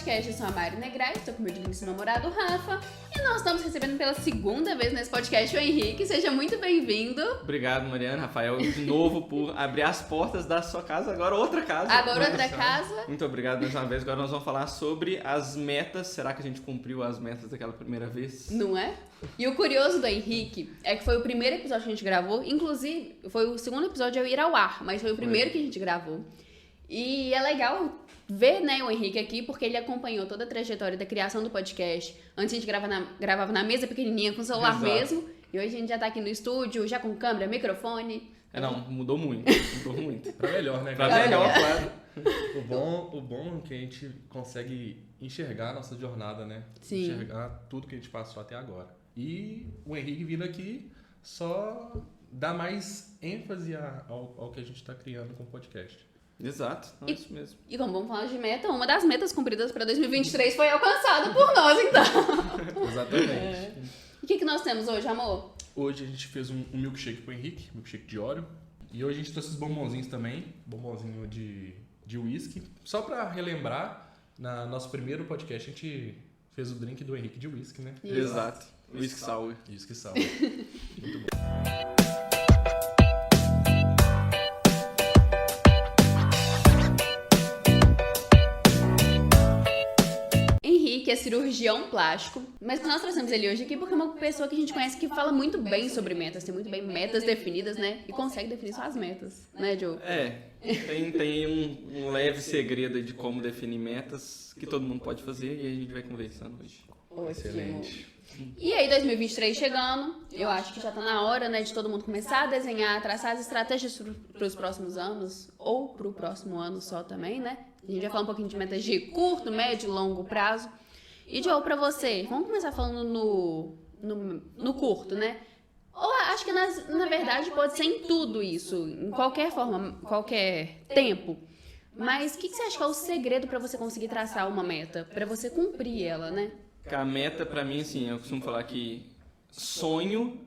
podcast. Eu sou a Mari Negrai, estou com meu digníssimo namorado Rafa. E nós estamos recebendo pela segunda vez nesse podcast o Henrique. Seja muito bem-vindo. Obrigado, Mariana, Rafael, de novo por abrir as portas da sua casa, agora outra casa. Agora outra casa. Muito obrigado mais uma vez. Agora nós vamos falar sobre as metas. Será que a gente cumpriu as metas daquela primeira vez? Não é? E o curioso do Henrique é que foi o primeiro episódio que a gente gravou. Inclusive, foi o segundo episódio a ir ao ar, mas foi o primeiro que a gente gravou. E é legal ver, né, o Henrique aqui, porque ele acompanhou toda a trajetória da criação do podcast. Antes a gente gravava na mesa pequenininha, com o celular Exato. mesmo. E hoje a gente já tá aqui no estúdio, já com câmera, microfone. Não, mudou muito. Mudou muito. Pra melhor, né? Pra galera? melhor, claro. O bom é que a gente consegue enxergar a nossa jornada, né? Sim. Enxergar tudo que a gente passou até agora. E o Henrique vindo aqui só dá mais ênfase ao que a gente tá criando com o podcast. Exato, não é isso mesmo. E como vamos falar de meta, uma das metas cumpridas para 2023 foi alcançada por nós, então. Exatamente. E o que nós temos hoje, amor? Hoje a gente fez um milkshake pro Henrique, milkshake de Oreo. E hoje a gente trouxe os bombonzinhos também, bombonzinho de whisky. Só pra relembrar, no nosso primeiro podcast a gente fez o drink do Henrique de whisky, né? Isso. Exato. Whisky Sour. Whisky sour. Muito bom. Henrique é cirurgião plástico, mas nós trouxemos ele hoje aqui porque é uma pessoa que a gente conhece que fala muito bem sobre metas, tem muito bem metas definidas, né? E consegue definir suas metas, né, Joe? Tem um leve segredo aí de como definir metas que todo mundo pode fazer e a gente vai conversando hoje. Excelente. E aí, 2023 chegando, eu acho que já tá na hora, né, de todo mundo começar a desenhar, traçar as estratégias para os próximos anos, ou para o próximo ano só também, né? A gente vai falar um pouquinho de metas de curto, médio e longo prazo. E, Joe, pra você, vamos começar falando no curto, né? Ou acho que na verdade pode ser em tudo isso, em qualquer forma, qualquer tempo. Mas o que você acha que é o segredo pra você conseguir traçar uma meta, pra você cumprir ela, né? A meta, pra mim, assim, eu costumo falar que sonho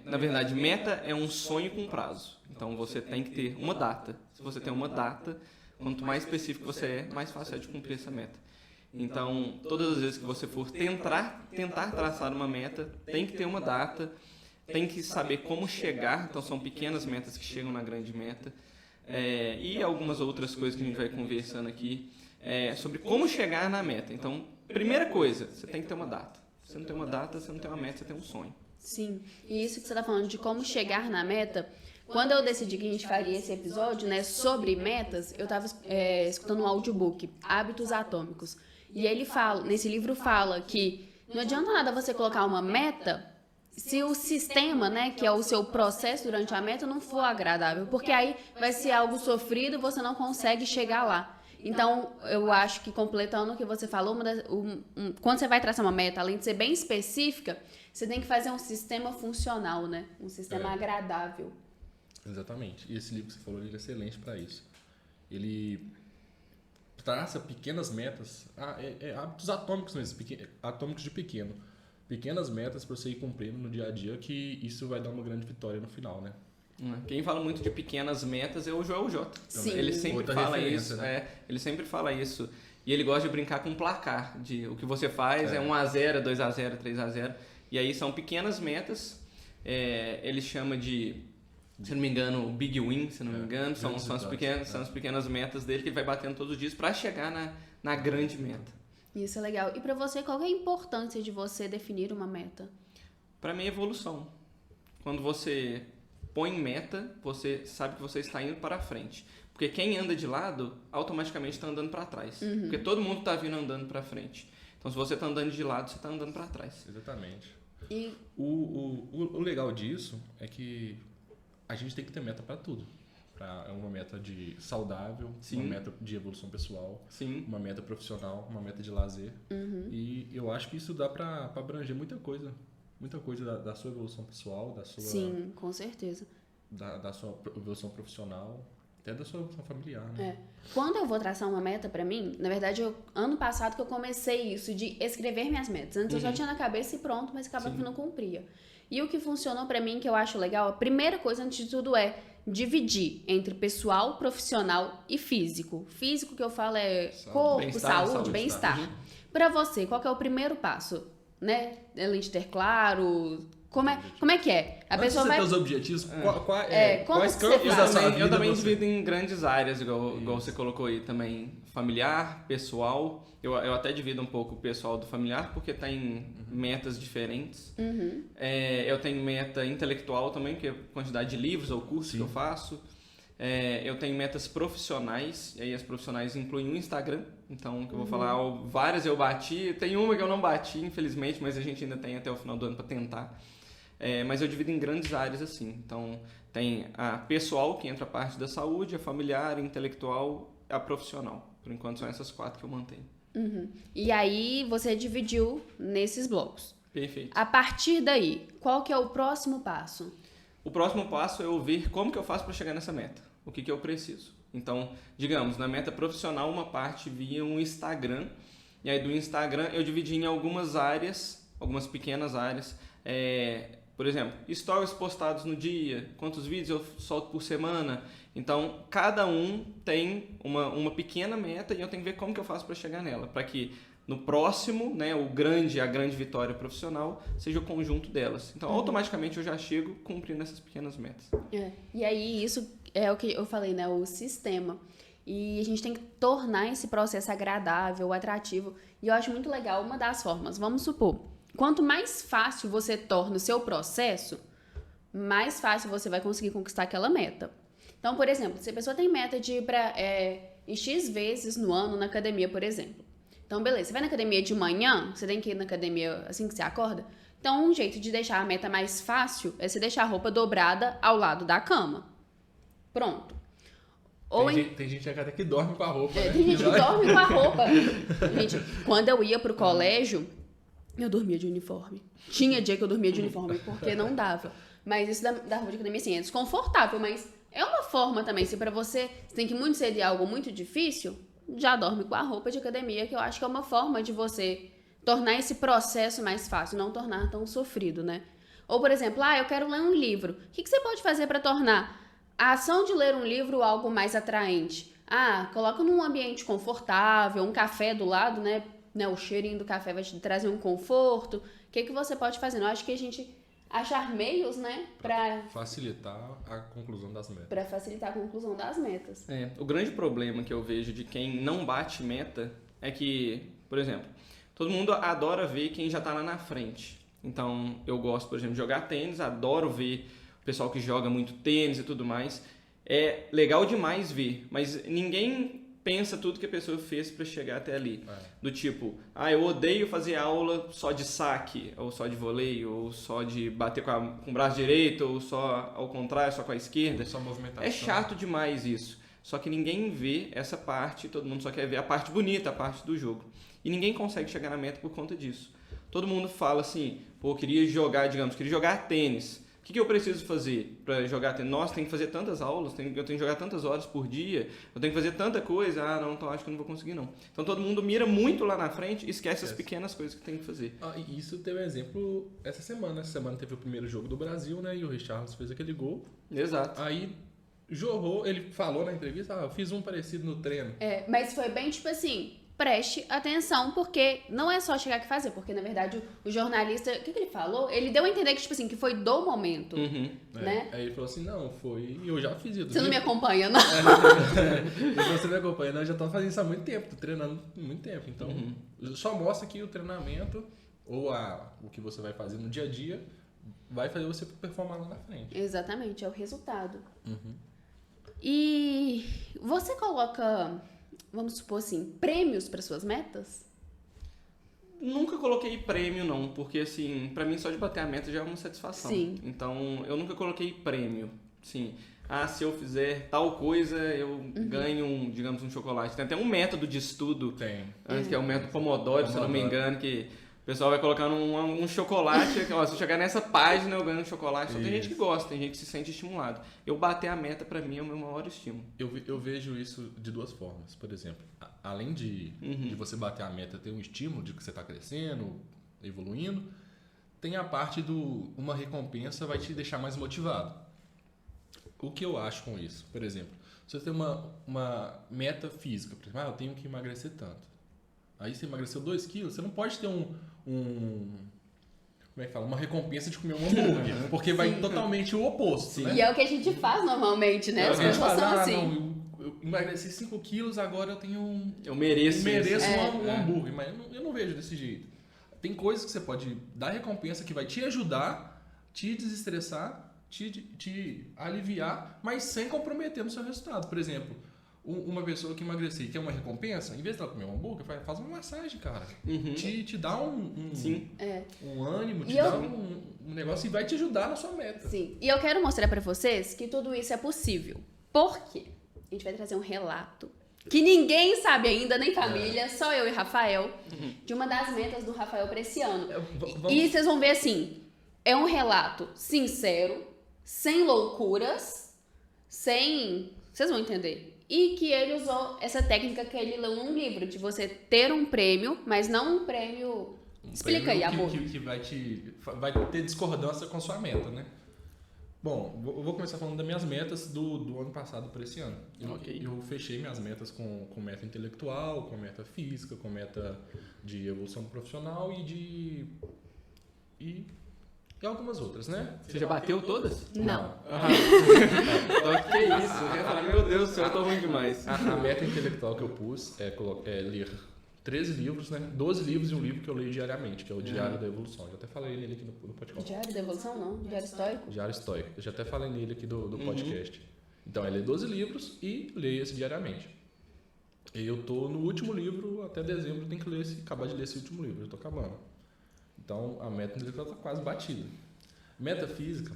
na verdade, meta é um sonho com prazo. Então, você tem que ter uma data. Se você tem uma data, quanto mais específico você é, mais fácil é de cumprir essa meta. Então, todas as vezes que você for tentar traçar uma meta, tem que ter uma data, tem que saber como chegar. Então, são pequenas metas que chegam na grande meta. E algumas outras coisas que a gente vai conversando aqui sobre como chegar na meta. Então, primeira coisa, você tem que ter uma data. Se você não tem uma data, você não tem uma meta, você tem um sonho. Sim, e isso que você está falando de como chegar na meta, quando eu decidi que a gente faria esse episódio, né, sobre metas, eu estava escutando um audiobook, Hábitos Atômicos, e ele fala, nesse livro fala que não adianta nada você colocar uma meta se o sistema, né, que é o seu processo durante a meta, não for agradável, porque aí vai ser algo sofrido e você não consegue chegar lá. Então, eu acho que completando o que você falou, quando você vai traçar uma meta, além de ser bem específica, você tem que fazer um sistema funcional, né? Um sistema agradável. Exatamente. E esse livro que você falou, ele é excelente para isso. Ele traça pequenas metas, hábitos atômicos mesmo, atômicos de pequeno. Pequenas metas para você ir cumprindo no dia a dia, que isso vai dar uma grande vitória no final, né? Quem fala muito de pequenas metas é o Joel J. Sim. Ele sempre Outra fala referência, isso. né? Ele sempre fala isso. E ele gosta de brincar com placar. O que você faz é 1-0, 2-0, 3-0. E aí são pequenas metas. Ele chama de, se não me engano, Big Win, se não me engano. São as pequenas metas dele que ele vai batendo todos os dias para chegar na grande meta. Isso é legal. E pra você, qual é a importância de você definir uma meta? Para mim, é evolução. Quando você põe meta, você sabe que você está indo para frente. Porque quem anda de lado, automaticamente está andando para trás. Porque todo mundo está vindo andando para frente. Então, se você está andando de lado, você está andando para trás. Exatamente. E O legal disso é que a gente tem que ter meta para tudo. É uma meta de saudável, Sim. uma meta de evolução pessoal, Sim. uma meta profissional, uma meta de lazer. E eu acho que isso dá para abranger muita coisa da sua evolução pessoal, da sua, sim, com certeza. da sua evolução profissional, até da sua evolução familiar, né? Quando eu vou traçar uma meta pra mim, na verdade, ano passado que eu comecei isso, de escrever minhas metas. Antes eu só tinha na cabeça e pronto, mas acabava que não cumpria. E o que funcionou pra mim, que eu acho legal, a primeira coisa antes de tudo dividir entre pessoal, profissional e físico. Físico que eu falo é corpo, bem-estar, saúde, bem-estar. Para você, qual que é o primeiro passo? Né? Além de ter claro... Como é que é? A pessoa vai... Os seus objetivos, como quais que você campos da faz? sua vida Eu também você... divido em grandes áreas, igual você colocou aí também. Familiar, pessoal. Eu até divido um pouco o pessoal do familiar, porque tem metas diferentes. Eu tenho meta intelectual também, que é a quantidade de livros ou cursos que eu faço. Eu tenho metas profissionais, e aí as profissionais incluem o Instagram. Então, que eu vou falar, várias eu bati. Tem uma que eu não bati, infelizmente, mas a gente ainda tem até o final do ano para tentar. Mas eu divido em grandes áreas assim. Então, tem a pessoal, que entra a parte da saúde, a familiar, a intelectual, a profissional. Por enquanto, são essas 4 que eu mantenho. E aí, você dividiu nesses blocos. Perfeito. A partir daí, qual que é o próximo passo? O próximo passo é eu ver como que eu faço para chegar nessa meta. O que eu preciso. Então, digamos, na meta profissional, uma parte via um Instagram. E aí, do Instagram, eu dividi em algumas áreas, algumas pequenas áreas. Por exemplo, stories postados no dia, quantos vídeos eu solto por semana. Então, cada um tem uma pequena meta e eu tenho que ver como que eu faço para chegar nela. Para que no próximo, né, a grande vitória profissional, seja o conjunto delas. Então, automaticamente eu já chego cumprindo essas pequenas metas. E aí, isso é o que eu falei, né? O sistema. E a gente tem que tornar esse processo agradável, atrativo. E eu acho muito legal uma das formas. Vamos supor, quanto mais fácil você torna o seu processo, mais fácil você vai conseguir conquistar aquela meta. Então, por exemplo, se a pessoa tem meta de ir para X vezes no ano na academia, por exemplo. Então, beleza, você vai na academia de manhã, você tem que ir na academia assim que você acorda. Então, um jeito de deixar a meta mais fácil é você deixar a roupa dobrada ao lado da cama. Pronto. Tem gente até que dorme com a roupa, né? Tem gente que dorme com a roupa. Gente, quando eu ia pro colégio, eu dormia de uniforme. Tinha dia que eu dormia de uniforme, porque não dava. Mas isso da roupa de academia, assim, é desconfortável, mas é uma forma também. Se pra você tem que muito cedo e algo muito difícil, já dorme com a roupa de academia, que eu acho que é uma forma de você tornar esse processo mais fácil, não tornar tão sofrido, né? Ou, por exemplo, eu quero ler um livro. O que você pode fazer para tornar a ação de ler um livro algo mais atraente? Coloca num ambiente confortável, um café do lado, né? O cheirinho do café vai te trazer um conforto. O que você pode fazer? Eu acho que a gente achar meios, né? Para facilitar a conclusão das metas. Para facilitar a conclusão das metas. O grande problema que eu vejo de quem não bate meta é que, por exemplo, todo mundo adora ver quem já está lá na frente. Então, eu gosto, por exemplo, de jogar tênis, adoro ver o pessoal que joga muito tênis e tudo mais. É legal demais ver, mas ninguém pensa tudo que a pessoa fez para chegar até ali. Do tipo, eu odeio fazer aula só de saque, ou só de voleio, ou só de bater com o braço direito, ou só ao contrário, só com a esquerda. Só movimentação. É chato demais isso. Só que ninguém vê essa parte, todo mundo só quer ver a parte bonita, a parte do jogo. E ninguém consegue chegar na meta por conta disso. Todo mundo fala assim, eu queria jogar tênis. O que eu preciso fazer para jogar tênis? Nossa, tem que fazer tantas aulas, eu tenho que jogar tantas horas por dia, eu tenho que fazer tanta coisa. Então acho que eu não vou conseguir não. Então todo mundo mira muito lá na frente e esquece as pequenas coisas que tem que fazer. E isso teve um exemplo essa semana. Essa semana teve o primeiro jogo do Brasil, né? E o Richarlison fez aquele gol. Exato. Aí jorrou, ele falou na entrevista, eu fiz um parecido no treino. Mas foi bem tipo assim, preste atenção, porque não é só chegar aqui e fazer, porque na verdade o jornalista, o que ele falou? Ele deu a entender que tipo assim, que foi do momento, né? Aí ele falou assim, não, foi, e eu já fiz isso. Você não me acompanha, não? Você me acompanha, não, eu já tô fazendo isso há muito tempo, tô treinando há muito tempo, então só mostra que o treinamento, ou o que você vai fazer no dia a dia, vai fazer você performar lá na frente. Exatamente, é o resultado. E você coloca, vamos supor assim, prêmios para suas metas? Nunca coloquei prêmio não, porque assim, pra mim só de bater a meta já é uma satisfação. Sim. Então, eu nunca coloquei prêmio. Sim. Se eu fizer tal coisa, eu ganho digamos, um chocolate. Tem até um método de estudo, que é o método Pomodoro, se eu não me engano, que o pessoal vai colocando um chocolate, se eu chegar nessa página eu ganho um chocolate. Só tem gente que gosta, tem gente que se sente estimulado. Eu bater a meta pra mim é o meu maior estímulo. Eu vejo isso de duas formas. Por exemplo, além de você bater a meta, ter um estímulo de que você está crescendo, evoluindo, tem a parte uma recompensa vai te deixar mais motivado. O que eu acho com isso? Por exemplo, se você tem uma meta física, por exemplo, eu tenho que emagrecer tanto. Aí você emagreceu 2 quilos, você não pode ter como é que fala? Uma recompensa de comer um hambúrguer, porque vai totalmente o oposto, né? E é o que a gente faz normalmente, né? As A gente pessoas são fala, assim. não, eu emagreci 5 quilos, agora eu tenho Eu mereço um hambúrguer, mas eu não vejo desse jeito. Tem coisas que você pode dar recompensa que vai te ajudar, te desestressar, te aliviar, mas sem comprometer no seu resultado. Por exemplo, uma pessoa que emagrecer e quer uma recompensa, em vez de ela comer um hambúrguer, faz uma massagem, cara. Te dá um ânimo, te dá um negócio e vai te ajudar na sua meta. Sim. E eu quero mostrar pra vocês que tudo isso é possível. Por quê? A gente vai trazer um relato que ninguém sabe ainda, nem família, só eu e Rafael, de uma das metas do Rafael pra esse ano. E vocês vão ver assim, é um relato sincero, sem loucuras, vocês vão entender. E que ele usou essa técnica que ele leu num livro, de você ter um prêmio, mas não um prêmio... Explica aí, amor. Que vai ter discordância com a sua meta, né? Bom, eu vou começar falando das minhas metas do ano passado para esse ano. Eu fechei minhas metas com meta intelectual, com meta física, com meta de evolução profissional e algumas outras, né? Você já bateu todas? Não. Que isso? Eu ia falar, meu Deus do céu, eu tô ruim demais. A meta intelectual que eu pus é ler 13 livros, né? 12 livros e um livro que eu leio diariamente, que é o Diário da Evolução. Eu já até falei nele aqui no podcast. Diário da Evolução, não? Diário Estoico? Diário Estoico. Eu já até falei nele aqui do podcast. Então, é ler 12 livros e leio esse diariamente. E eu tô no último livro, até dezembro, tenho que acabar de ler esse último livro. Eu tô acabando. Então, a meta intelectual tá quase batida. Meta física,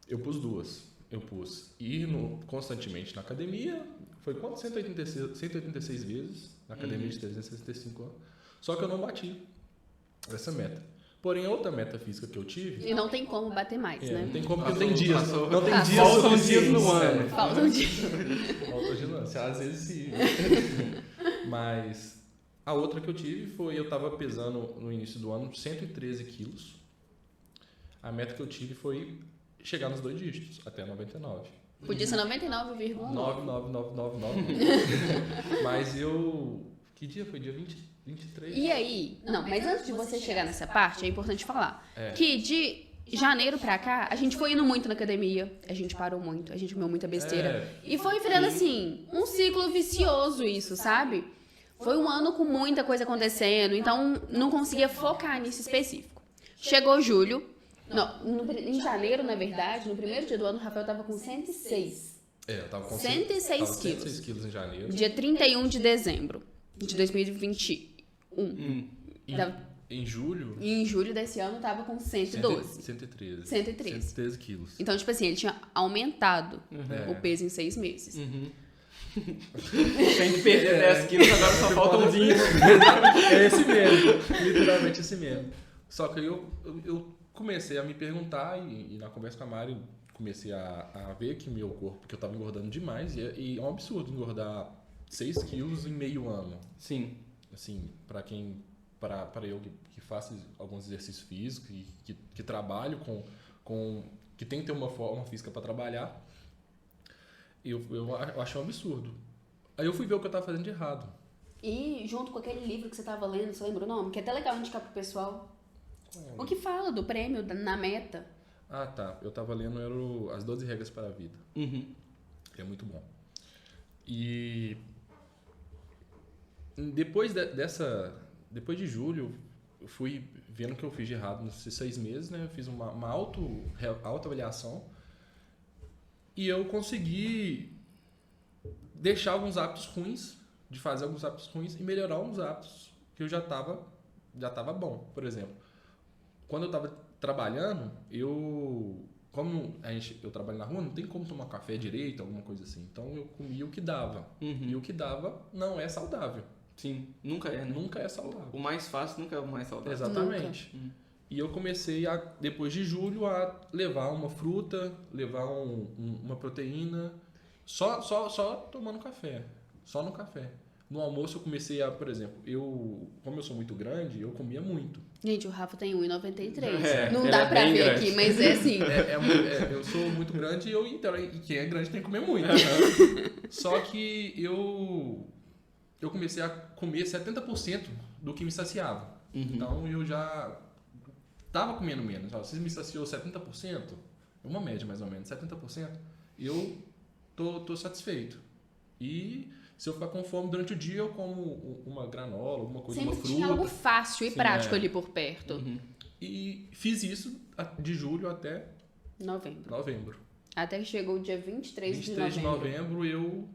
eu pus 2. Eu pus ir constantemente na academia, foi quanto? 186 vezes na academia de 365 anos. Só que eu não bati essa meta. Porém, a outra meta física que eu tive... E não tem como bater mais, né? Não tem como, porque não tem dias. Não tem dias Faltam dias suficientes. no ano. Faltam dias. Faltam dias no ano. Às vezes sim. Mas a outra que eu tive foi... Eu estava pesando no início do ano 113 quilos. A meta que eu tive foi chegar nos 2 dígitos, até 99. Podia ser 99,9. 99999. Mas eu... Que dia foi? Dia 23? E aí, não, mas antes de você chegar nessa parte, é importante falar que de janeiro pra cá, a gente foi indo muito na academia, a gente parou muito, a gente comeu muita besteira. E foi virando assim, um ciclo vicioso isso, sabe? Foi um ano com muita coisa acontecendo, então não conseguia focar nisso específico. Chegou julho, em janeiro, na verdade, no primeiro dia do ano, o Rafael tava com 106. Eu tava com 106 quilos. 106 quilos em janeiro. Dia 31 de dezembro de 2021. Em julho... E em julho desse ano tava com 112. 113. 113 quilos. Então, tipo assim, ele tinha aumentado o peso em 6 meses. Tem que perder 10 quilos, agora só faltam 20. É esse mesmo. Literalmente esse mesmo. Só que eu comecei a me perguntar e na conversa com a Mari comecei a ver que meu corpo, que eu tava engordando demais e é um absurdo engordar 6 quilos em meio ano. Sim. Assim, para eu que faço alguns exercícios físicos e que trabalho que tem que ter uma forma física para trabalhar, eu acho um absurdo. Aí eu fui ver o que eu tava fazendo de errado. E junto com aquele livro que você tava lendo, você lembra o nome? Que é até legal indicar pro pessoal. O que fala do prêmio na meta. Ah, tá. Eu tava lendo As 12 Regras para a Vida. É muito bom. E depois depois de julho, eu fui vendo o que eu fiz de errado nesses 6 meses, né? Eu fiz uma autoavaliação e eu consegui deixar alguns hábitos ruins, de fazer alguns hábitos ruins e melhorar alguns hábitos que eu já tava bom. Por exemplo, quando eu tava trabalhando, como eu trabalho na rua, não tem como tomar café direito, alguma coisa assim. Então eu comia o que dava. E o que dava não é saudável. Sim, nunca é, né? Nunca é saudável. O mais fácil nunca é o mais saudável. Exatamente. E eu comecei, depois de julho, a levar uma fruta, levar uma proteína, só tomando café. Só no café. No almoço eu comecei a, por exemplo, como eu sou muito grande, eu comia muito. Gente, o Rafa tem 1,93. É, Não ele dá é pra bem ver grande. aqui, mas é assim. Eu sou muito grande e quem é grande tem que comer muito. Só que eu comecei a comer 70% do que me saciava. Então eu já tava comendo menos. Ó, se me saciou 70%, uma média mais ou menos, 70%, eu tô satisfeito. E se eu ficar com fome durante o dia, eu como uma granola, alguma coisa, Sempre uma fruta. tinha algo fácil e Sim, prático ali por perto. E fiz isso de julho até novembro. Até que chegou o dia 23 de 23 de novembro. novembro eu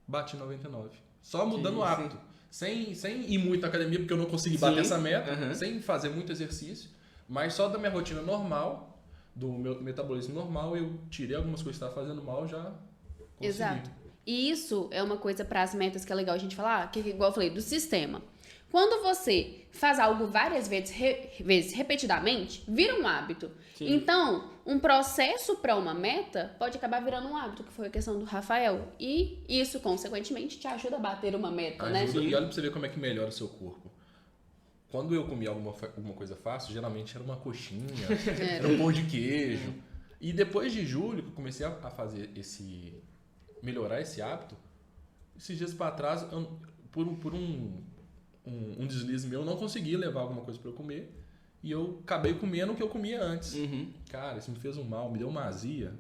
bati 99. Só mudando o Sim, hábito. Sem ir muito na academia, porque eu não consegui bater essa meta. Sem fazer muito exercício. Mas só da minha rotina normal, do meu metabolismo normal, eu tirei algumas coisas que estavam fazendo mal, já consegui. Exato. E isso é uma coisa para as metas que é legal a gente falar, que igual eu falei, do sistema. Quando você faz algo várias vezes repetidamente, vira um hábito. Sim. Então, um processo para uma meta pode acabar virando um hábito, que foi a questão do Rafael. E isso, consequentemente, te ajuda a bater uma meta, né? Ajuda. E olha pra você ver como é que melhora o seu corpo. Quando eu comia alguma coisa fácil, geralmente era uma coxinha, era um pão de queijo. E depois de julho, que eu comecei a fazer melhorar esse hábito, esses dias para trás, por um deslize meu, eu não consegui levar alguma coisa para eu comer. E eu acabei comendo o que eu comia antes. Cara, isso me fez um mal, me deu uma azia.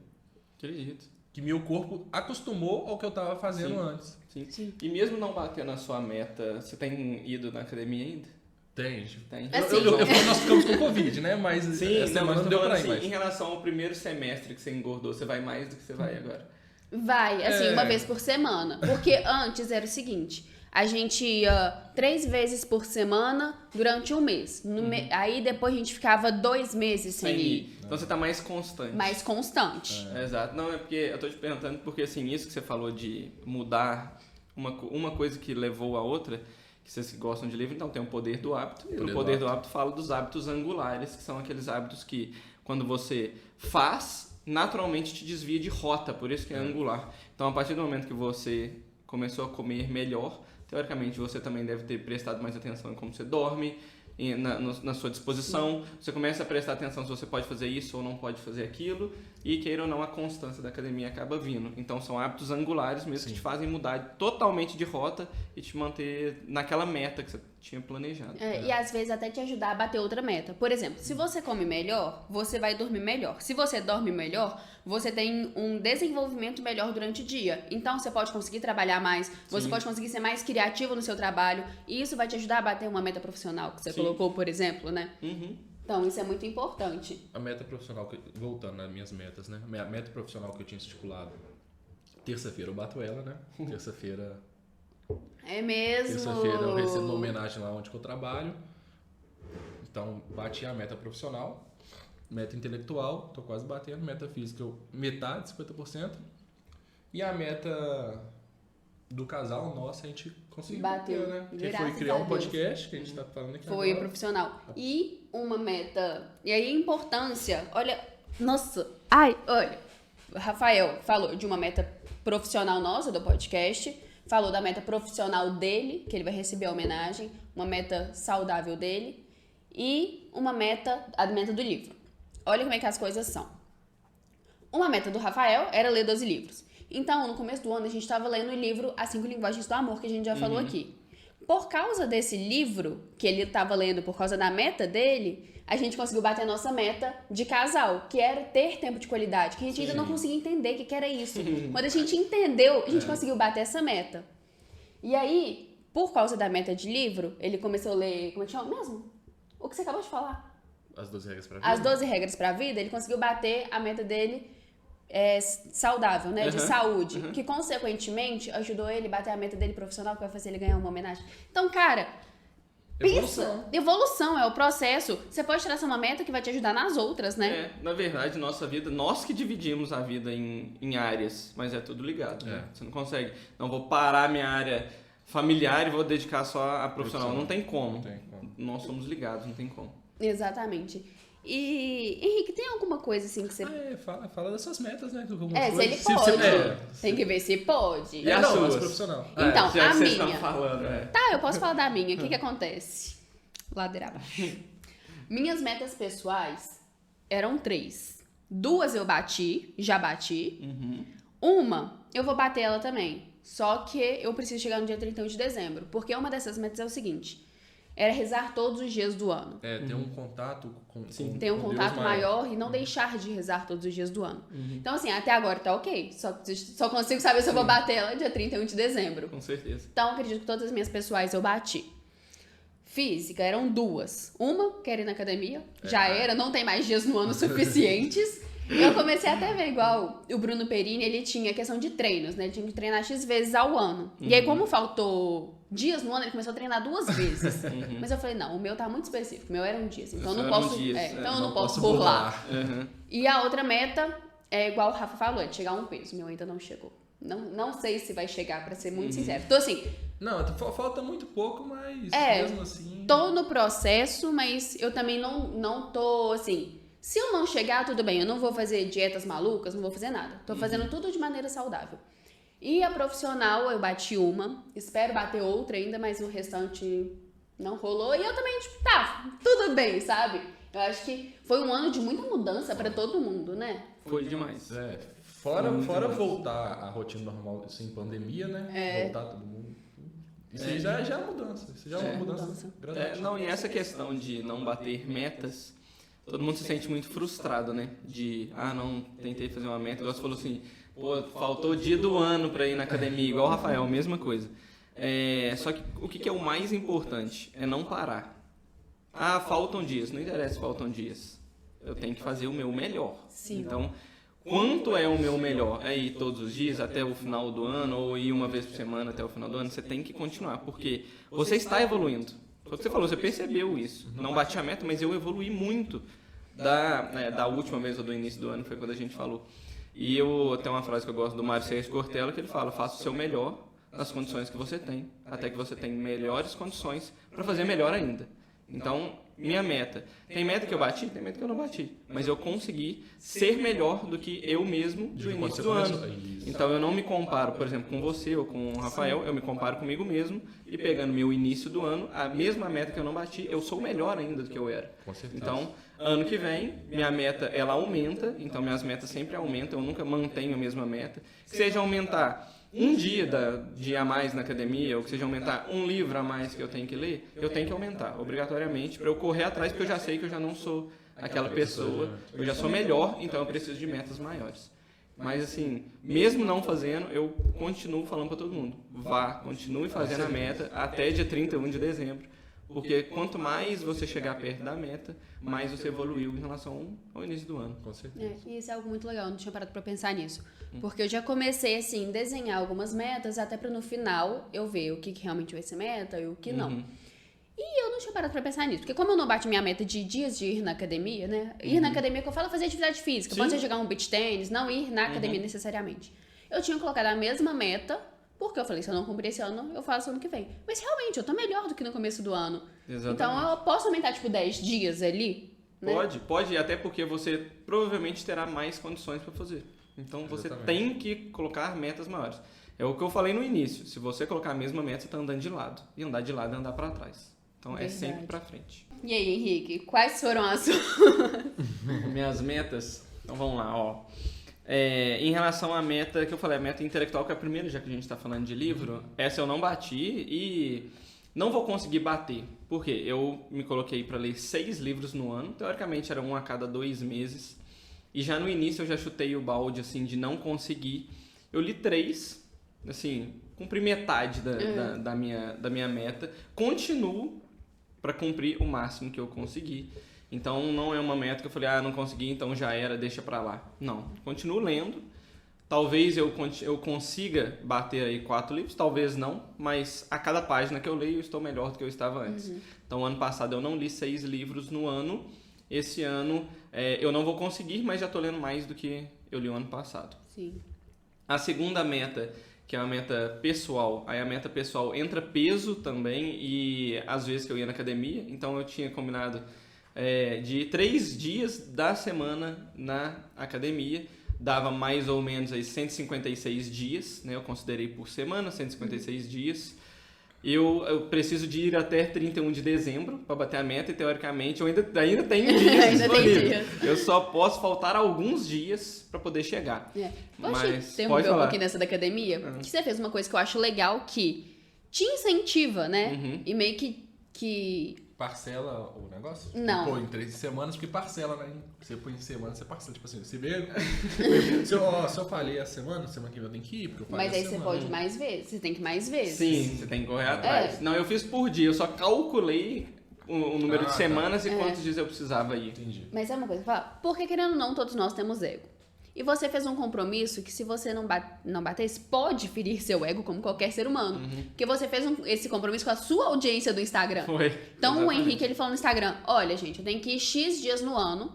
Acredito. Que meu corpo acostumou ao que eu tava fazendo antes. Sim. E mesmo não batendo a sua meta, você tem ido na academia ainda? Tem. Assim, Nós ficamos com Covid, né? Mas essa semana não deu pra ir assim, mais. em relação ao primeiro semestre que você engordou, você vai mais do que você vai agora? Vai, assim, uma vez por semana. Porque antes era o seguinte, a gente ia 3 vezes por semana durante um mês. Aí depois a gente ficava 2 meses sem ir. Então você tá mais constante. Mais constante. Exato. Não, é porque eu tô te perguntando porque, assim, isso que você falou de mudar uma coisa que levou a outra, que vocês que gostam de livro, então tem o poder do hábito. E o poder do hábito fala dos hábitos angulares, que são aqueles hábitos que, quando você faz, naturalmente te desvia de rota, por isso que é angular. Então, a partir do momento que você começou a comer melhor, teoricamente você também deve ter prestado mais atenção em como você dorme, na sua disposição. Você começa a prestar atenção se você pode fazer isso ou não pode fazer aquilo, e queira ou não, a constância da academia acaba vindo. Então são hábitos angulares mesmo, que te fazem mudar totalmente de rota e te manter naquela meta que você tinha planejado. E às vezes até te ajudar a bater outra meta. Por exemplo, se você come melhor, você vai dormir melhor. Se você dorme melhor, você tem um desenvolvimento melhor durante o dia. Então você pode conseguir trabalhar mais, você pode conseguir ser mais criativo no seu trabalho, e isso vai te ajudar a bater uma meta profissional que você colocou, por exemplo, né? Então isso é muito importante. A meta profissional, voltando nas minhas metas, né? A meta profissional que eu tinha estipulado, terça-feira eu bato ela, né? Terça-feira É mesmo? Terça-feira eu recebo uma homenagem lá onde eu trabalho. Então, bati a meta profissional, meta intelectual, tô quase batendo, meta física, metade, 50%. E a meta do casal, nossa, a gente conseguiu Bateu, né? Que graças foi criar a um Deus. podcast, que a gente tá falando aqui Foi agora. profissional. E uma meta. E aí a importância. Olha. Nossa. Ai, olha. O Rafael falou de uma meta profissional nossa do podcast. Falou da meta profissional dele, que ele vai receber a homenagem. Uma meta saudável dele. E a meta do livro. Olha como é que as coisas são. Uma meta do Rafael era ler 12 livros. Então, no começo do ano, a gente estava lendo o livro As 5 Linguagens do Amor, que a gente já falou aqui. Por causa desse livro que ele estava lendo, por causa da meta dele, a gente conseguiu bater a nossa meta de casal, que era ter tempo de qualidade, que a gente ainda não conseguia entender o que era isso. Quando a gente entendeu, a gente conseguiu bater essa meta. E aí, por causa da meta de livro, ele começou a ler, como é que chama mesmo? O que você acabou de falar? As 12 regras pra vida. As 12 regras pra vida, ele conseguiu bater a meta dele saudável, né? De saúde. Que, consequentemente, ajudou ele a bater a meta dele profissional, que vai fazer ele ganhar uma homenagem. Então, cara, pensa. Evolução é o processo. Você pode traçar uma meta que vai te ajudar nas outras, né? Na verdade, nossa vida, nós que dividimos a vida em áreas, mas é tudo ligado, né? Você não consegue, não vou parar minha área familiar e vou dedicar só a profissional. Não tem como. Nós somos ligados, não tem como. Exatamente. E, Henrique, tem alguma coisa assim que você... Fala das suas metas, né? Se ele pode. Tem que ver se pode. E as não, suas? mas profissional. Então, já a que vocês estão minha. falando, Tá, eu posso falar da minha. O que acontece? Ladeira abaixo. Minhas metas pessoais eram 3. 2 eu já bati. Uma, eu vou bater ela também. Só que eu preciso chegar no dia 31 de dezembro. Porque uma dessas metas é o seguinte: era rezar todos os dias do ano. Ter um contato com Ter um com contato Deus maior e não deixar de rezar todos os dias do ano. Então, assim, até agora tá ok. Só consigo saber se eu vou bater ela dia 31 de dezembro. com certeza. Então, acredito que todas as minhas pessoais eu bati. Física, eram 2. Uma, que era ir na academia. Já era, não tem mais dias no ano suficientes. Eu comecei até a ver, igual o Bruno Perini, ele tinha questão de treinos, né? Ele tinha que treinar X vezes ao ano. E aí, como faltou dias no ano, ele começou a treinar 2 vezes. Mas eu falei, não, o meu tá muito específico. O meu eram dias. Então eu não posso. Então eu não posso burlar. E a outra meta é igual o Rafa falou, é chegar a um peso. O meu ainda não chegou. Não sei se vai chegar, pra ser muito sincero. Então, assim. Não, falta muito pouco, mas mesmo assim. Tô no processo, mas eu também não tô assim. Se eu não chegar, tudo bem, eu não vou fazer dietas malucas, não vou fazer nada. Tô fazendo tudo de maneira saudável. E a profissional, eu bati uma, espero bater outra ainda, mas o restante não rolou. E eu também, tipo, tá, tudo bem, sabe? Eu acho que foi um ano de muita mudança pra todo mundo, né? Foi demais. Fora voltar à rotina normal sem pandemia, né? Voltar todo mundo. Isso aí já é mudança. Isso já é uma mudança grande. Não, e essa questão de não bater metas, todo mundo se sente muito frustrado, né? Não, tentei fazer uma meta. Igual você falou assim, faltou o dia do ano pra ir na academia, igual o Rafael, mesma coisa. Só que o que é o mais importante? É não parar. Faltam dias. Não interessa se faltam dias. Eu tenho que fazer o meu melhor. Sim. Então, quanto é o meu melhor? É ir todos os dias até o final do ano ou ir uma vez por semana até o final do ano? Você tem que continuar, porque você está evoluindo. Foi o que você falou, você percebeu isso. Não bati a meta, mas eu evoluí muito da última vez ou do início do ano, foi quando a gente falou. E eu tenho uma frase que eu gosto do Mário Sérgio Cortella, que ele fala: faça o seu melhor nas condições que você tem, até que você tenha melhores condições para fazer melhor ainda. Então, minha meta. Tem meta que eu bati, tem meta que eu não bati. Mas eu consegui ser melhor do que eu mesmo no início do ano. Então, eu não me comparo, por exemplo, com você ou com o Rafael. Eu me comparo comigo mesmo e pegando meu início do ano, a mesma meta que eu não bati, eu sou melhor ainda do que eu era. Com certeza. Então, ano que vem, minha meta, ela aumenta. Então, minhas metas sempre aumentam. Eu nunca mantenho a mesma meta. Que seja aumentar um dia a mais na academia, ou que seja aumentar um livro a mais que eu tenho que ler, eu tenho que aumentar, obrigatoriamente, para eu correr atrás, porque eu já sei que eu já não sou aquela pessoa, eu já sou melhor, então eu preciso de metas maiores. Mas assim, mesmo não fazendo, eu continuo falando para todo mundo, continue fazendo a meta até dia 31 de dezembro, porque quanto mais você chegar perto da meta, mais você evoluiu em relação ao início do ano. Com certeza. E isso é algo muito legal, não tinha parado pra pensar nisso. Porque eu já comecei, assim, desenhar algumas metas, até pra no final eu ver o que realmente vai ser meta e o que não. E eu não tinha parado pra pensar nisso. Porque como eu não bati minha meta de dias de ir na academia, né? Ir na academia que eu falo é fazer atividade física. Sim. Pode ser jogar um beach tênis, não ir na academia necessariamente. Eu tinha colocado a mesma meta, porque eu falei, se eu não cumprir esse ano, eu faço ano que vem. Mas realmente, eu tô melhor do que no começo do ano. Exatamente. Então eu posso aumentar, tipo, 10 dias ali, né? Pode, até porque você provavelmente terá mais condições para fazer. Então você tem que colocar metas maiores. É o que eu falei no início. Se você colocar a mesma meta, você está andando de lado. E andar de lado é andar para trás. Então é sempre para frente. E aí, Henrique, quais foram as suas? Minhas metas? Então vamos lá, ó. Em relação à meta que eu falei, a meta intelectual, que é a primeira, já que a gente está falando de livro, essa eu não bati e não vou conseguir bater. Por quê? Eu me coloquei para ler 6 livros no ano. Teoricamente era um a cada 2 meses. E já no início eu já chutei o balde, assim, de não conseguir. Eu li 3, assim, cumpri metade da minha meta. Continuo para cumprir o máximo que eu consegui. Então não é uma meta que eu falei, não consegui, então já era, deixa pra lá. Não, continuo lendo. Talvez eu consiga bater aí 4 livros, talvez não, mas a cada página que eu leio eu estou melhor do que eu estava antes. Então ano passado eu não li 6 livros no ano. Esse ano eu não vou conseguir, mas já estou lendo mais do que eu li o ano passado. Sim. A segunda meta, que é a meta pessoal, aí a meta pessoal entra peso também e às vezes que eu ia na academia, então eu tinha combinado de 3 dias da semana na academia. Dava mais ou menos aí 156 dias, né? Eu considerei por semana, 156 dias. Eu preciso de ir até 31 de dezembro para bater a meta e, teoricamente, eu ainda tenho dias disponíveis. Eu só posso faltar alguns dias para poder chegar. Posso interromper um pouquinho nessa da academia? Que você fez uma coisa que eu acho legal que te incentiva, né? E meio que... Parcela o negócio? Não. Pô, em 3 semanas, porque parcela, né? Você põe em semana, você parcela. Tipo assim, se vê... se eu falhei a semana que vem eu tenho que ir, porque eu falei. Mas aí você pode mais vezes, você tem que ir mais vezes. Sim, você tem que correr atrás. Não, eu fiz por dia, eu só calculei o número de semanas e quantos dias eu precisava ir. Entendi. Mas é uma coisa, porque querendo ou não, todos nós temos ego. E você fez um compromisso que, se você não batesse, pode ferir seu ego como qualquer ser humano. Porque você fez esse compromisso com a sua audiência do Instagram. Foi. Então, Exatamente. o Henrique, ele falou no Instagram, olha, gente, eu tenho que ir X dias no ano,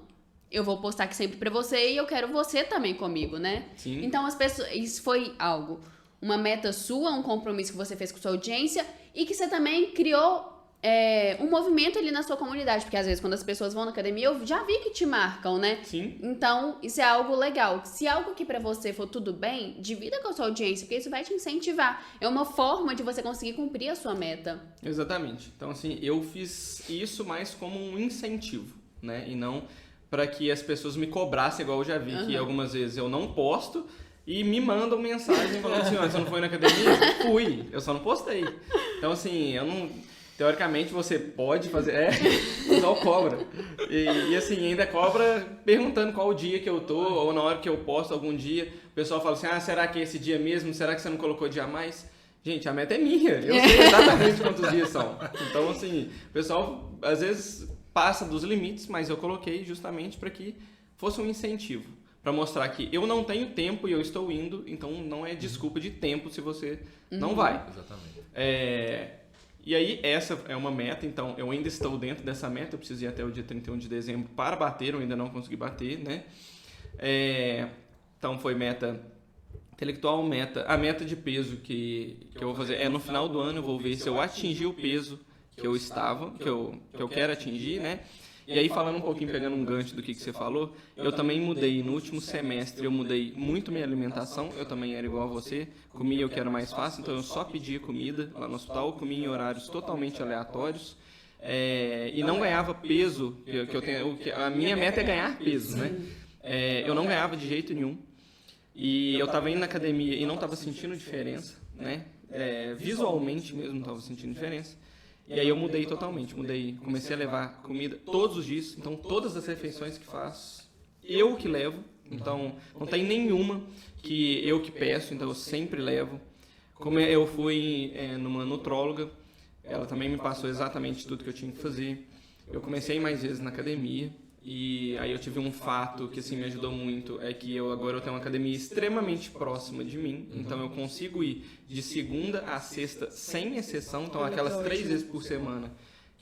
eu vou postar aqui sempre pra você e eu quero você também comigo, né? Sim. Então, isso foi uma meta sua, um compromisso que você fez com sua audiência e que você também criou um movimento ali na sua comunidade, porque às vezes quando as pessoas vão na academia, eu já vi que te marcam, né? Sim. Então, isso é algo legal. Se algo que pra você for tudo bem, divida com a sua audiência, porque isso vai te incentivar. É uma forma de você conseguir cumprir a sua meta. Exatamente. Então, assim, eu fiz isso mais como um incentivo, né? E não para que as pessoas me cobrassem, igual eu já vi que algumas vezes eu não posto e me mandam mensagem falando assim, você não foi na academia? Fui, eu só não postei. Então, assim, eu não... Teoricamente, você pode fazer... o pessoal cobra. E assim, ainda cobra perguntando qual dia que eu tô, ou na hora que eu posto algum dia. O pessoal fala assim, será que é esse dia mesmo? Será que você não colocou dia a mais? Gente, a meta é minha. Eu sei exatamente quantos dias são. Então, assim, o pessoal, às vezes, passa dos limites, mas eu coloquei justamente para que fosse um incentivo. Para mostrar que eu não tenho tempo e eu estou indo, então não é desculpa de tempo se você não vai. Exatamente. E aí, essa é uma meta, então eu ainda estou dentro dessa meta, eu preciso ir até o dia 31 de dezembro para bater, eu ainda não consegui bater, né? Então foi meta intelectual, a meta de peso que eu vou fazer no final do ano, eu vou ver se eu atingi o peso que eu estava, que eu quero atingir, né? E aí, falando um pouquinho, pegando um gancho do que você falou, eu também mudei, no último semestre, eu mudei muito minha alimentação, eu também era igual a você, comia o que era mais fácil, então eu só pedia comida lá no hospital, comia em horários totalmente aleatórios, e não ganhava peso, a minha meta é ganhar peso, né? Eu não ganhava de jeito nenhum, e eu estava indo na academia e não estava sentindo diferença, né? Visualmente mesmo não estava sentindo diferença. E aí eu mudei totalmente, comecei a levar comida todos os dias, então todas as refeições que faço, eu que levo, então não tem nenhuma que eu que peço, então eu sempre levo. Como eu fui numa nutróloga, ela também me passou exatamente tudo que eu tinha que fazer. Eu comecei mais vezes na academia, e aí eu tive um fato que assim me ajudou muito, é que agora eu tenho uma academia extremamente próxima de mim, então eu consigo ir de segunda a sexta sem exceção, então aquelas 3 vezes por semana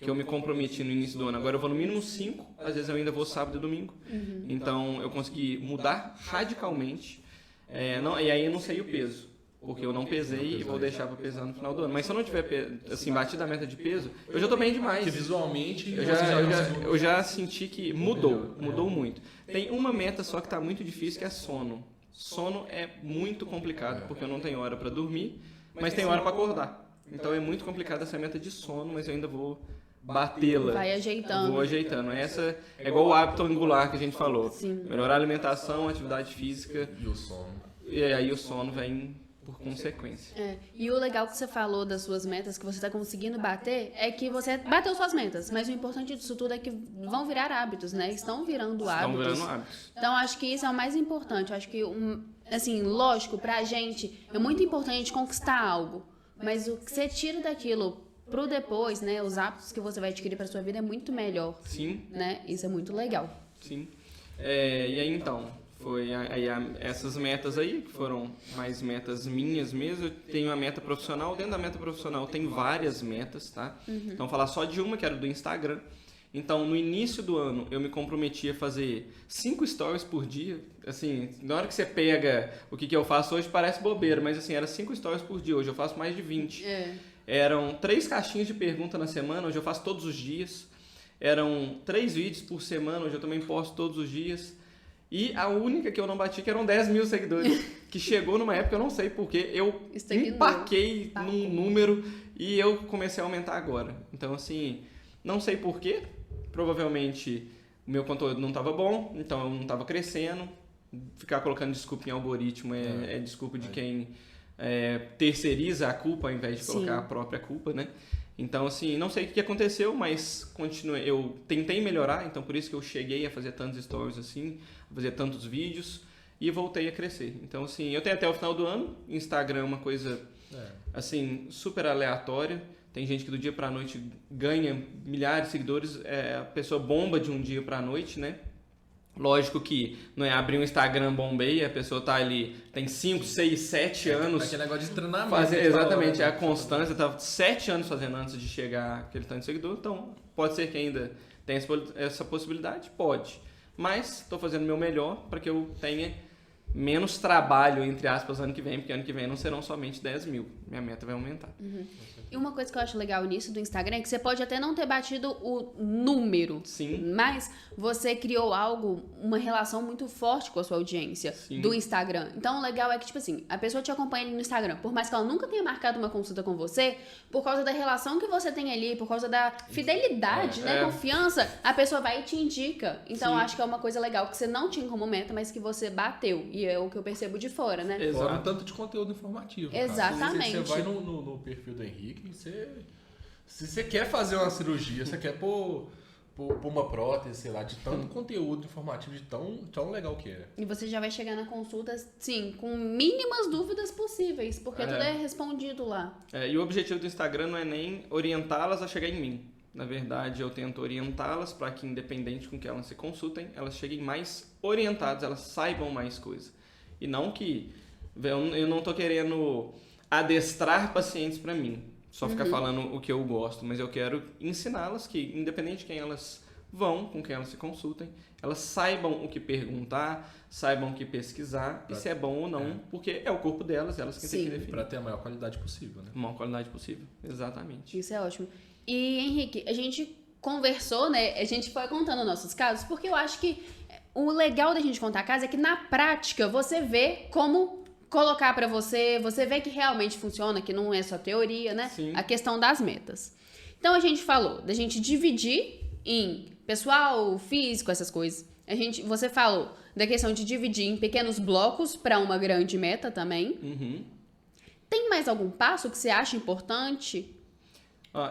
que eu me comprometi no início do ano, agora eu vou no mínimo 5, às vezes eu ainda vou sábado e domingo, então eu consegui mudar radicalmente, e aí eu não sei o peso. Porque eu não pesei e vou deixar para pesar no final do ano. Mas se eu não tiver assim, batido a meta de peso, eu já estou bem demais. Que visualmente eu já senti que mudou muito. Tem uma meta só que está muito difícil, que é sono. Sono é muito complicado, porque eu não tenho hora para dormir, mas tenho hora para acordar. Então é muito complicado essa meta de sono, mas eu ainda vou batê-la. Vai ajeitando. Vou ajeitando. Essa é igual o hábito angular que a gente falou. Sim. Melhorar a alimentação, atividade física. E o sono. E aí o sono vem por consequência. E o legal que você falou das suas metas, que você está conseguindo bater, é que você bateu suas metas. Mas o importante disso tudo é que vão virar hábitos, né? Estão virando hábitos. Então, acho que isso é o mais importante. Acho que, assim, lógico, pra gente é muito importante conquistar algo. Mas o que você tira daquilo pro depois, né? Os hábitos que você vai adquirir pra sua vida é muito melhor. Sim. Né? Isso é muito legal. Sim. E aí, então... Foi essas metas aí, que foram mais metas minhas mesmo. Eu tenho a meta profissional, dentro da meta profissional tem várias metas, tá? Então, falar só de uma, que era do Instagram. Então, no início do ano, eu me comprometi a fazer 5 stories por dia. Assim, na hora que você pega o que eu faço hoje, parece bobeira, mas assim, era 5 stories por dia. Hoje eu faço mais de 20. Eram 3 caixinhas de pergunta na semana, hoje eu faço todos os dias. eram 3 vídeos por semana, hoje eu também posto todos os dias. E a única que eu não bati, que eram 10 mil seguidores, que chegou numa época, eu não sei porquê, eu empaquei num número e eu comecei a aumentar agora. Então, assim, não sei porquê, provavelmente o meu conteúdo não estava bom, então eu não estava crescendo. Ficar colocando desculpa em algoritmo é desculpa de quem terceiriza a culpa ao invés de colocar a própria culpa, né? Então, assim, não sei o que aconteceu, mas eu tentei melhorar, então por isso que eu cheguei a fazer tantos stories assim, a fazer tantos vídeos e voltei a crescer. Então, assim, eu tenho até o final do ano, Instagram é uma coisa, assim, super aleatória. Tem gente que do dia pra noite ganha milhares de seguidores, a pessoa bomba de um dia pra noite, né? Lógico que não é abrir um Instagram bombeia, a pessoa tá ali, tem 5, 6, 7 anos. Aquele negócio de treinamento. Exatamente, é a constância. Eu tava 7 anos fazendo antes de chegar aquele tanto de seguidor, então pode ser que ainda tenha essa possibilidade? Pode. Mas estou fazendo o meu melhor para que eu tenha menos trabalho, entre aspas, ano que vem, porque ano que vem não serão somente 10 mil. Minha meta vai aumentar. E uma coisa que eu acho legal nisso do Instagram é que você pode até não ter batido o número. Sim. Mas você criou uma relação muito forte com a sua audiência do Instagram. Então o legal é que, tipo assim, a pessoa te acompanha ali no Instagram, por mais que ela nunca tenha marcado uma consulta com você, por causa da relação que você tem ali, por causa da fidelidade, né? Confiança, a pessoa vai e te indica. Então eu acho que é uma coisa legal que você não tinha como meta, mas que você bateu. E é o que eu percebo de fora, né? Fora um tanto de conteúdo informativo. Exatamente. Você vai no perfil do Henrique, se você quer fazer uma cirurgia, você quer pôr uma prótese, sei lá, de tanto conteúdo informativo, de tão legal que é. E você já vai chegar na consulta, sim, com mínimas dúvidas possíveis, porque tudo é respondido lá. E o objetivo do Instagram não é nem orientá-las a chegar em mim. Na verdade, eu tento orientá-las para que, independente com que elas se consultem, elas cheguem mais orientadas, elas saibam mais coisas. E não que... Eu não tô querendo adestrar pacientes para mim, só ficar falando o que eu gosto, mas eu quero ensiná-las que, independente de quem elas vão, com quem elas se consultem, elas saibam o que perguntar, saibam o que pesquisar, e se é bom ou não, porque é o corpo delas, elas que têm que definir. Para ter a maior qualidade possível, né? A maior qualidade possível, exatamente. Isso é ótimo. E, Henrique, a gente conversou, né? A gente foi contando nossos casos, porque eu acho que o legal da gente contar casos é que na prática você vê como colocar pra você vê que realmente funciona, que não é só teoria, né? Sim. A questão das metas. Então a gente falou da gente dividir em pessoal, físico, essas coisas. Você falou da questão de dividir em pequenos blocos para uma grande meta também. Tem mais algum passo que você acha importante?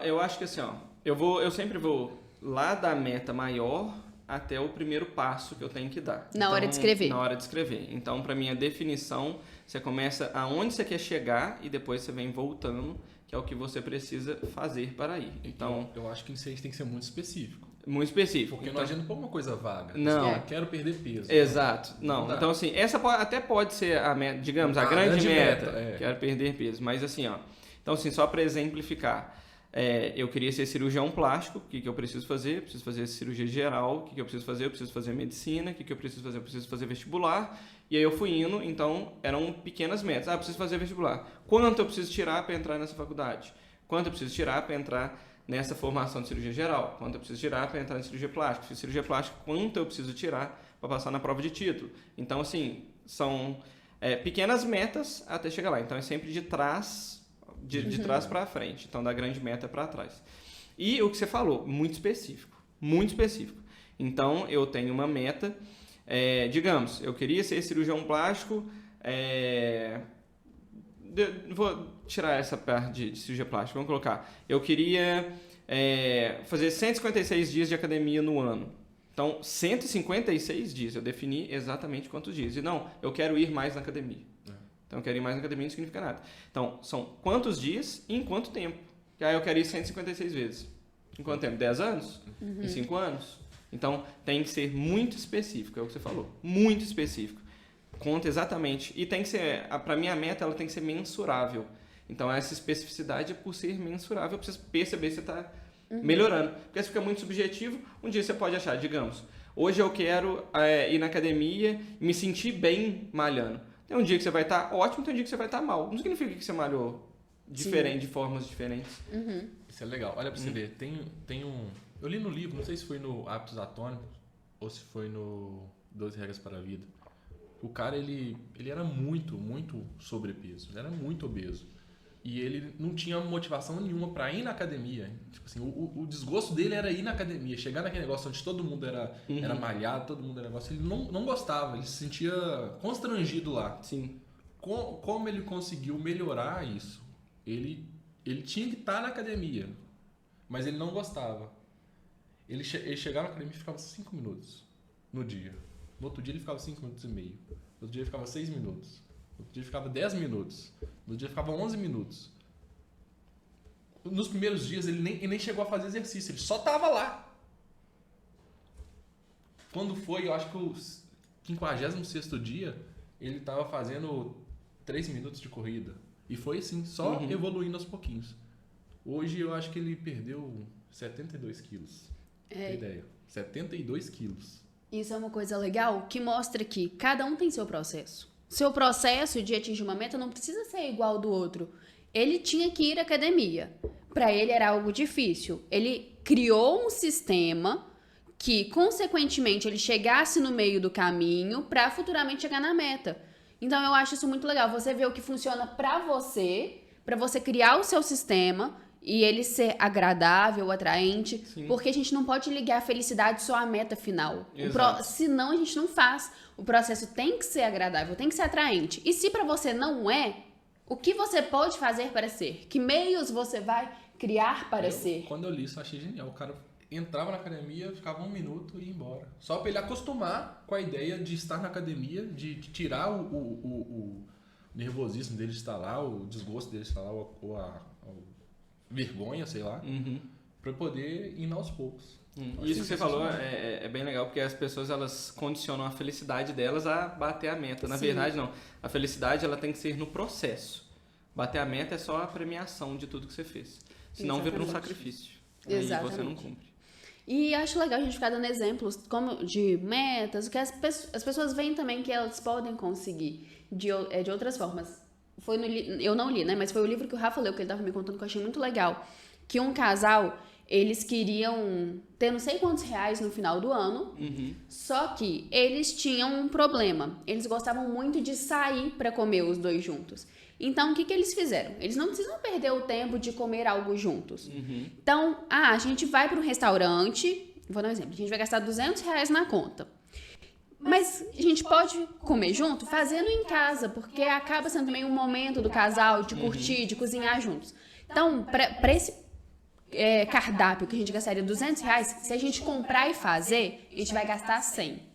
Eu acho que assim, eu sempre vou lá da meta maior até o primeiro passo que eu tenho que dar. Na hora de escrever. Na hora de escrever. Então, para mim, a definição, você começa aonde você quer chegar e depois você vem voltando, que é o que você precisa fazer para ir. Então, eu acho que isso aí tem que ser muito específico. Muito específico. Porque não adianta pôr uma coisa vaga. Não. Eu quero perder peso. Exato. Não. Então, assim, essa até pode ser a meta, digamos, a grande meta. Quero perder peso. Mas, assim, Então, assim, só para exemplificar. Eu queria ser cirurgião plástico, o que eu preciso fazer? Eu preciso fazer cirurgia geral, o que eu preciso fazer? Eu preciso fazer medicina, o que eu preciso fazer? Eu preciso fazer vestibular, e aí eu fui indo, então eram pequenas metas. Eu preciso fazer vestibular. Quanto eu preciso tirar para entrar nessa faculdade? Quanto eu preciso tirar para entrar nessa formação de cirurgia geral? Quanto eu preciso tirar para entrar em cirurgia plástica? Fiz cirurgia plástica, quanto eu preciso tirar para passar na prova de título? Então, assim, são pequenas metas até chegar lá. Então, é sempre de trás trás para frente, então da grande meta para trás. E o que você falou, muito específico. Então, eu tenho uma meta, digamos, eu queria ser cirurgião plástico, vou tirar essa parte de cirurgia plástica, vamos colocar, eu queria fazer 156 dias de academia no ano. Então, 156 dias, eu defini exatamente quantos dias. E não, eu quero ir mais na academia. Então, eu quero ir mais na academia não significa nada. Então, são quantos dias e em quanto tempo? E aí eu quero ir 156 vezes. Em quanto tempo? 10 anos? Em 5 anos? Então, tem que ser muito específico, é o que você falou. Muito específico. Conta exatamente. E tem que ser, para mim, a meta ela tem que ser mensurável. Então, essa especificidade, por ser mensurável, eu preciso perceber se você está melhorando. Porque se fica muito subjetivo, um dia você pode achar, digamos, hoje eu quero ir na academia e me sentir bem malhando. Tem um dia que você vai estar ótimo, tem um dia que você vai estar mal. Não significa que você malhou de formas diferentes. Isso é legal. Olha pra você ver, tem Eu li no livro, não sei se foi no Hábitos Atômicos ou se foi no 12 Regras para a Vida. O cara, ele era muito, muito sobrepeso. Ele era muito obeso. E ele não tinha motivação nenhuma para ir na academia. Tipo assim, o desgosto dele era ir na academia. Chegar naquele negócio onde todo mundo era malhado, todo mundo era negócio. Ele não gostava, ele se sentia constrangido lá. Sim. Como ele conseguiu melhorar isso? Ele tinha que estar na academia, mas ele não gostava. Ele chegava na academia e ficava 5 minutos no dia. No outro dia ele ficava 5 minutos e meio. No outro dia ele ficava 6 minutos. No outro dia ele ficava 10 minutos. No outro dia ele ficava 11 minutos. Nos primeiros dias ele nem chegou a fazer exercício, ele só estava lá. Quando foi, eu acho que o 56º dia, ele estava fazendo 3 minutos de corrida. E foi assim, só evoluindo aos pouquinhos. Hoje eu acho que ele perdeu 72 quilos. Tem ideia? 72 quilos. Isso é uma coisa legal que mostra que cada um tem seu processo. Seu processo de atingir uma meta não precisa ser igual ao do outro. Ele tinha que ir à academia. Para ele era algo difícil. Ele criou um sistema que, consequentemente, ele chegasse no meio do caminho para futuramente chegar na meta. Então, eu acho isso muito legal. Você vê o que funciona para você criar o seu sistema e ele ser agradável, atraente. Sim. Porque a gente não pode ligar a felicidade só à meta final. Senão, a gente não faz. O processo tem que ser agradável, tem que ser atraente. E se para você não é, o que você pode fazer para ser? Que meios você vai criar para ser? Quando eu li isso, eu achei genial. O cara entrava na academia, ficava 1 minuto e ia embora. Só para ele acostumar com a ideia de estar na academia, de tirar o nervosismo dele de estar lá, o desgosto dele de estar lá, ou a vergonha, sei lá, para poder ir aos poucos. Isso que você falou é bem legal, porque as pessoas elas condicionam a felicidade delas a bater a meta. Na verdade, não. A felicidade ela tem que ser no processo. Bater a meta é só a premiação de tudo que você fez. Senão vira um sacrifício. Aí você não cumpre. E acho legal a gente ficar dando exemplos como de metas, que as pessoas veem também que elas podem conseguir de outras formas. Eu não li, né? Mas foi o livro que o Rafa leu, que ele estava me contando, que eu achei muito legal. Que um casal, eles queriam ter não sei quantos reais no final do ano, só que eles tinham um problema. Eles gostavam muito de sair para comer os dois juntos. Então, o que eles fizeram? Eles não precisam perder o tempo de comer algo juntos. Então, a gente vai para um restaurante, vou dar um exemplo, a gente vai gastar 200 reais na conta. Mas a gente pode comer junto fazendo em casa, porque acaba sendo também um momento do casal de curtir, de cozinhar juntos. Então, para esse cardápio que a gente gastaria 200 reais, se a gente comprar e fazer, a gente vai gastar 100.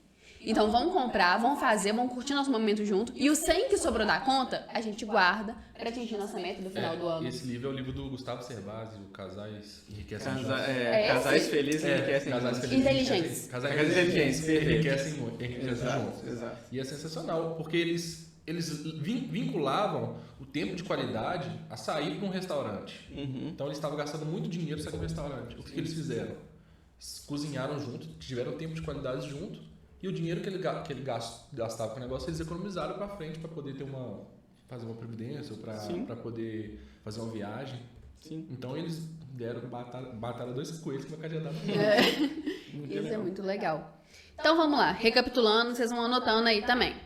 Então, vamos comprar, vamos fazer, vamos curtir nosso momento junto. E o 100 que sobrou da conta, a gente guarda para atingir nossa meta do final do ano. Esse livro é o livro do Gustavo Cerbasi, o Casais Enriquecem Juntos. Casais Felizes Enriquecem Juntos. Inteligentes. Casais Inteligentes Enriquecem Juntos. Exato. E é sensacional, porque eles vinculavam o tempo de qualidade a sair para um restaurante. Então, eles estavam gastando muito dinheiro saindo para um restaurante. O que eles fizeram? Cozinharam junto, tiveram tempo de qualidade junto. E o dinheiro que ele gastava com o negócio, eles economizaram para frente para poder fazer uma previdência ou para poder fazer uma viagem. Sim. Então eles bataram 2 coelhos com uma cajadada. Isso é muito legal. Então vamos lá, recapitulando, vocês vão anotando aí também.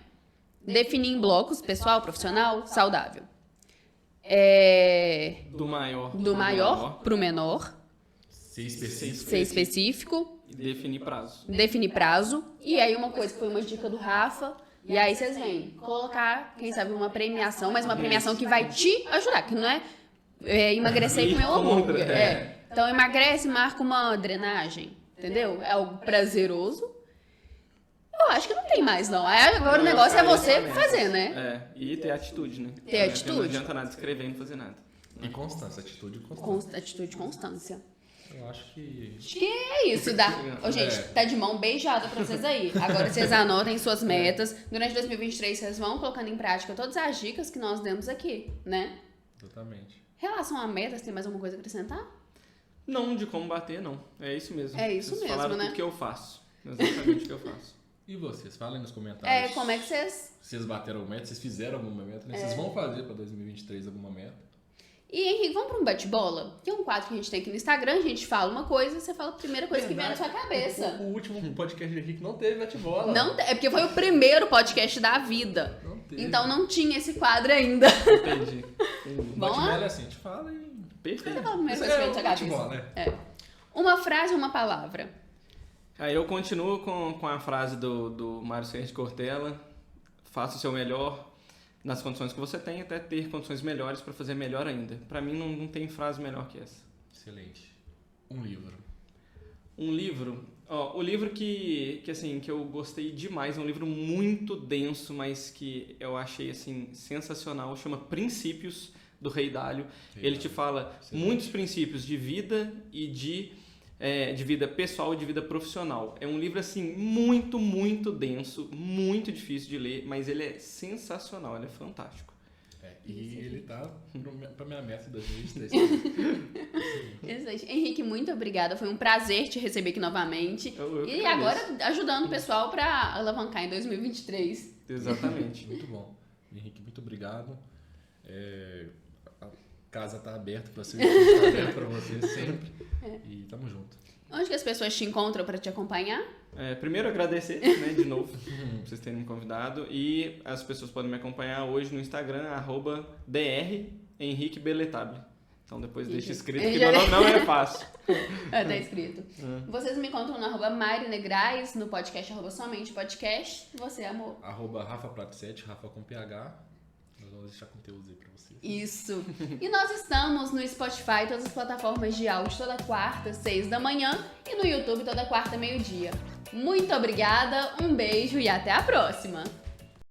Definir em blocos, pessoal, profissional, saudável. Do maior para o menor. Ser específico. E definir prazo. E aí uma coisa que foi uma dica do Rafa. E aí vocês vêm colocar, quem sabe, uma premiação, mas uma premiação que vai te ajudar, que não é emagrecer e comer um hambúrguer. Então emagrece, marca uma drenagem, entendeu? É algo prazeroso. Eu acho que não tem mais, não. Agora o negócio é você fazer, né? E ter atitude, né? Ter atitude. Não adianta nada escrever e não fazer nada. E constância, atitude e constância. Atitude e constância. Eu acho que é isso. Gente, tá de mão beijada pra vocês aí. Agora vocês anotem suas metas. Durante 2023, vocês vão colocando em prática todas as dicas que nós demos aqui, né? Exatamente. Em relação a metas, tem mais alguma coisa a acrescentar? Não, de como bater, não. É isso mesmo. É isso vocês mesmo, falaram né? tudo que eu faço. Exatamente o que eu faço. E vocês? Falem nos comentários. Como é que vocês... Vocês bateram alguma meta? Vocês fizeram alguma meta? Né? Vocês vão fazer pra 2023 alguma meta? E, Henrique, vamos para um bate-bola? Que é um quadro que a gente tem aqui no Instagram, a gente fala uma coisa, você fala a primeira coisa que vem na sua cabeça. O último podcast de Henrique não teve bate-bola. Não, é porque foi o primeiro podcast da vida. Não teve. Então não tinha esse quadro ainda. Entendi. Vamos lá? Bate-bola é assim, a gente fala e... Perfeito. Você fala a primeira Isso coisa que vem é na sua bate-bola, cabeça. né? É. Uma frase ou uma palavra? Aí eu continuo com a frase do Mário Sérgio Cortella: faça o seu melhor nas condições que você tem, até ter condições melhores para fazer melhor ainda. Para mim não tem frase melhor que essa. Excelente. Um livro. Um livro, o livro que eu gostei demais, é um livro muito denso, mas que eu achei assim sensacional, chama Princípios, do Ray Dalio. Ele te fala muitos princípios de vida e de vida pessoal e de vida profissional. É um livro assim muito, muito denso, muito difícil de ler, mas ele é sensacional, ele é fantástico. E ele tá pra minha meta de 2023. Excelente. Henrique, muito obrigada. Foi um prazer te receber aqui novamente. Eu E agradeço. agora ajudando o pessoal para alavancar em 2023. Exatamente. Muito bom. Henrique, muito obrigado. A casa tá aberta pra você, tá aberta pra você sempre. E tamo junto. Onde que as pessoas te encontram para te acompanhar? Primeiro agradecer, né, de novo, por vocês terem me convidado, e as pessoas podem me acompanhar hoje no Instagram, @drhenriquebeletable. Então depois deixa escrito, que meu nome não é fácil. Tá escrito. Vocês me encontram no @Mari Negrais, no podcast @somente podcast. E você, amor? @RafaPrato7, Rafa com PH. Nós vamos deixar conteúdo aí pra vocês. Isso. E nós estamos no Spotify, todas as plataformas de áudio, toda quarta, 6 da manhã, e no YouTube toda quarta, meio-dia. Muito obrigada, um beijo e até a próxima!